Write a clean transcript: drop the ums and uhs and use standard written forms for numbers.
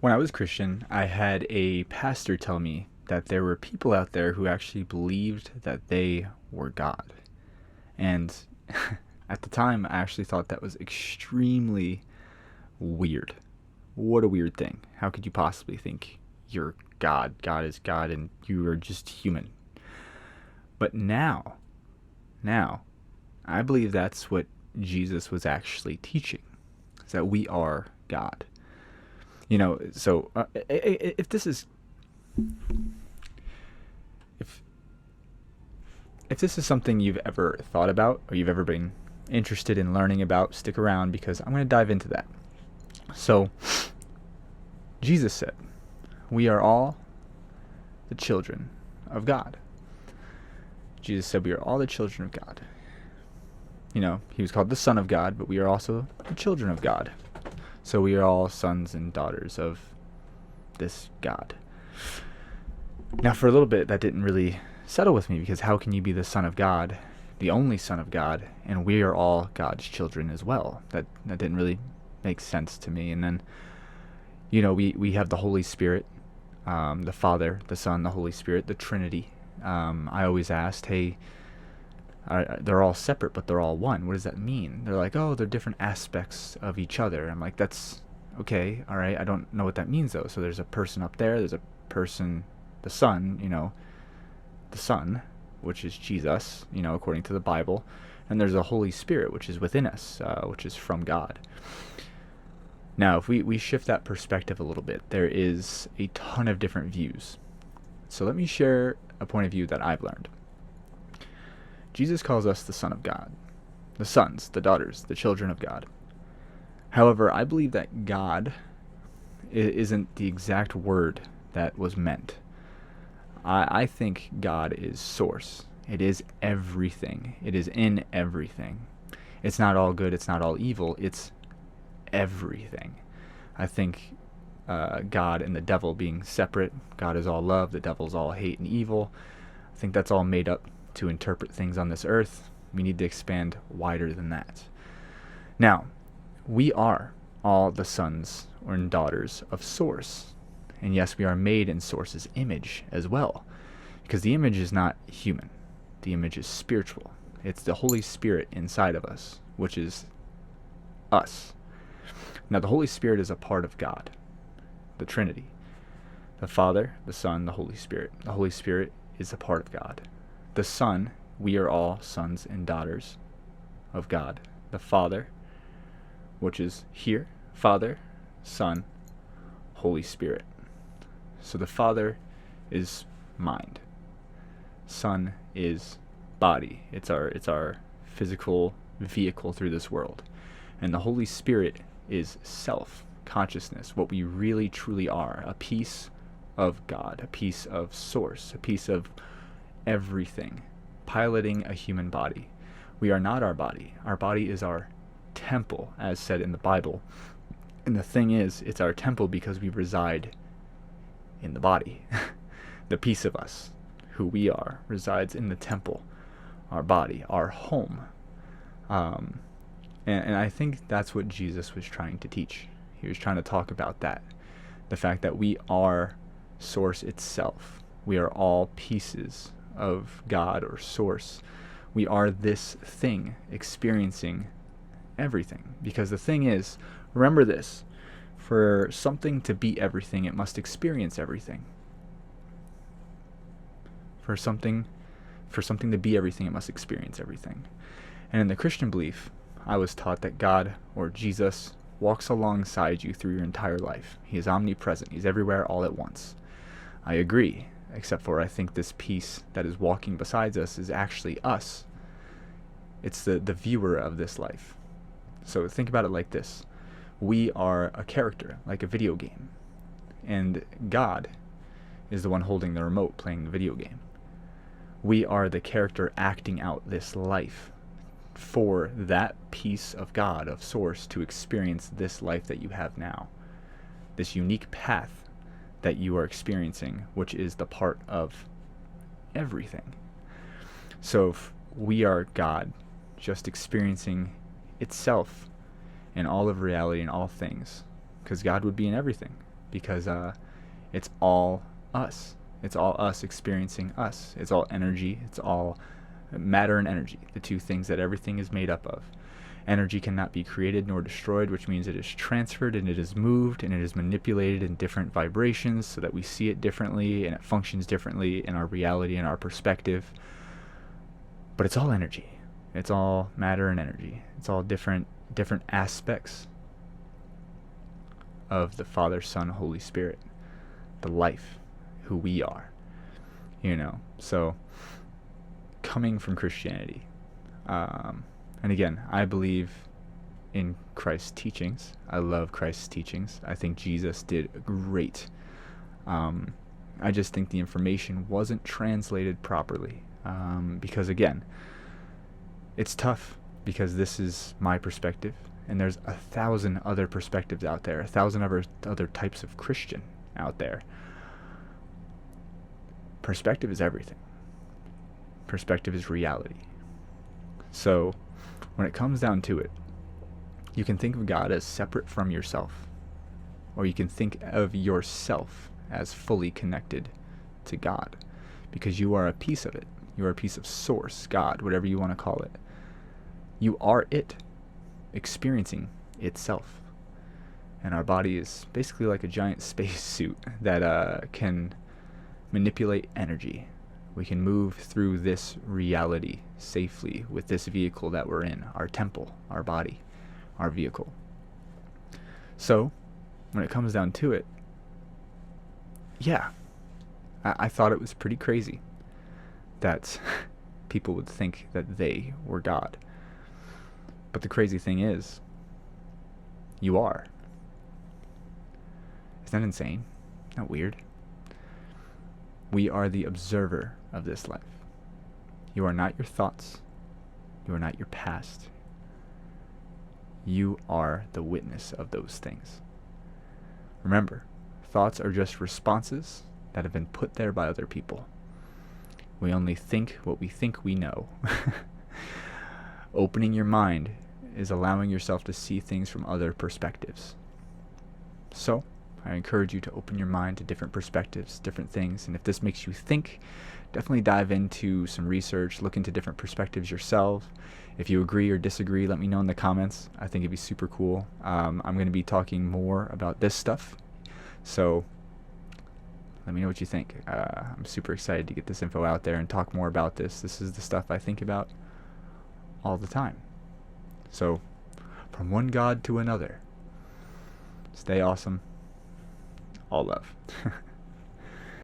When I was Christian, I had a pastor tell me that there were people out there who actually believed that they were God. And at the time, I actually thought that was extremely weird. What a weird thing. How could you possibly think you're God? God is God and you are just human. But now, I believe that's what Jesus was actually teaching, is that we are God. So if this is if if this is something you've ever thought about or you've ever been interested in learning about, stick around because I'm going to dive into that. So Jesus said, "We are all the children of God." Jesus said we are all the children of God. He was called the Son of God, but we are also the children of God. So we are all sons and daughters of this God. Now, for a little bit, that didn't really settle with me, because how can you be the Son of God, the only Son of God, and we are all God's children as well? That didn't really make sense to me. And then, we have the Holy Spirit, the Father, the Son, the Holy Spirit, the Trinity. I always asked, hey, they're all separate, but they're all one. What does that mean? They're like, oh, they're different aspects of each other. I'm like, that's okay, all right. I don't know what that means, though. So there's a person up there. There's a person, the Son, the Son, which is Jesus, according to the Bible. And there's a Holy Spirit, which is within us, which is from God. Now, if we shift that perspective a little bit, there is a ton of different views. So let me share a point of view that I've learned. Jesus calls us the Son of God, the sons, the daughters, the children of God. However, I believe that God isn't the exact word that was meant. I think God is source. It is everything. It is in everything. It's not all good. It's not all evil. It's everything. I think God and the devil being separate. God is all love. The devil's all hate and evil. I think that's all made up to interpret things on this earth. We need to expand wider than that. Now, we are all the sons or daughters of Source. And yes, we are made in Source's image as well, because the image is not human. The image is spiritual. It's the Holy Spirit inside of us, which is us. Now, the Holy Spirit is a part of God, the Trinity. The Father, the Son, the Holy Spirit. The Holy Spirit is a part of God. The Son, we are all sons and daughters of God. The Father, which is here, Father, Son, Holy Spirit. So the Father is mind. Son is body. It's our physical vehicle through this world. And the Holy Spirit is self, consciousness, what we really truly are, a piece of God, a piece of Source, a piece of everything, piloting a human body. We are not our body. Our body is our temple, as said in the Bible. And the thing is, it's our temple because we reside in the body. The piece of us, who we are, resides in the temple, our body, our home. And I think that's what Jesus was trying to teach. He was trying to talk about that. The fact that we are Source itself. We are all pieces of God or Source. We are this thing experiencing everything. Because the thing is, remember this, for something to be everything, it must experience everything. For something to be everything, it must experience everything. And in the Christian belief, I was taught that God, or Jesus, walks alongside you through your entire life. He is omnipresent. He's everywhere all at once. I agree, except for I think this piece that is walking beside us is actually us. It's the viewer of this life. So think about it like this. We are a character, like a video game. And God is the one holding the remote playing the video game. We are the character acting out this life for that piece of God, of Source, to experience this life that you have now. This unique path that you are experiencing, which is the part of everything. So if we are God, just experiencing itself in all of reality and all things, because God would be in everything. because it's all us. It's all us experiencing us. It's all energy. It's all matter and energy, the two things that everything is made up of. Energy cannot be created nor destroyed, which means it is transferred and it is moved and it is manipulated in different vibrations so that we see it differently and it functions differently in our reality and our perspective. But it's all energy. It's all matter and energy. It's all different aspects of the Father, Son, Holy Spirit, the life, who we are. So coming from Christianity, and again, I believe in Christ's teachings. I love Christ's teachings. I think Jesus did great. I just think the information wasn't translated properly. Because again, it's tough because this is my perspective, and there's 1,000 other perspectives out there, 1,000 other types of Christian out there. Perspective is everything. Perspective is reality. So when it comes down to it, you can think of God as separate from yourself, or you can think of yourself as fully connected to God, because you are a piece of it. You are a piece of source, God, whatever you want to call it. You are it, experiencing itself. And our body is basically like a giant space suit that can manipulate energy. We can move through this reality safely with this vehicle that we're in, our temple, our body, our vehicle. So, when it comes down to it, yeah, I thought it was pretty crazy that people would think that they were God. But the crazy thing is, you are. Isn't that insane? Isn't that weird? We are the observer of this life. You are not your thoughts. You are not your past. You are the witness of those things. Remember, thoughts are just responses that have been put there by other people. We only think what we think we know. Opening your mind is allowing yourself to see things from other perspectives. So, I encourage you to open your mind to different perspectives, different things, and if this makes you think, definitely dive into some research, look into different perspectives yourself. If you agree or disagree, let me know in the comments. I think it'd be super cool. I'm going to be talking more about this stuff, so let me know what you think. I'm super excited to get this info out there and talk more about this. This is the stuff I think about all the time. So, from one God to another, stay awesome. All love.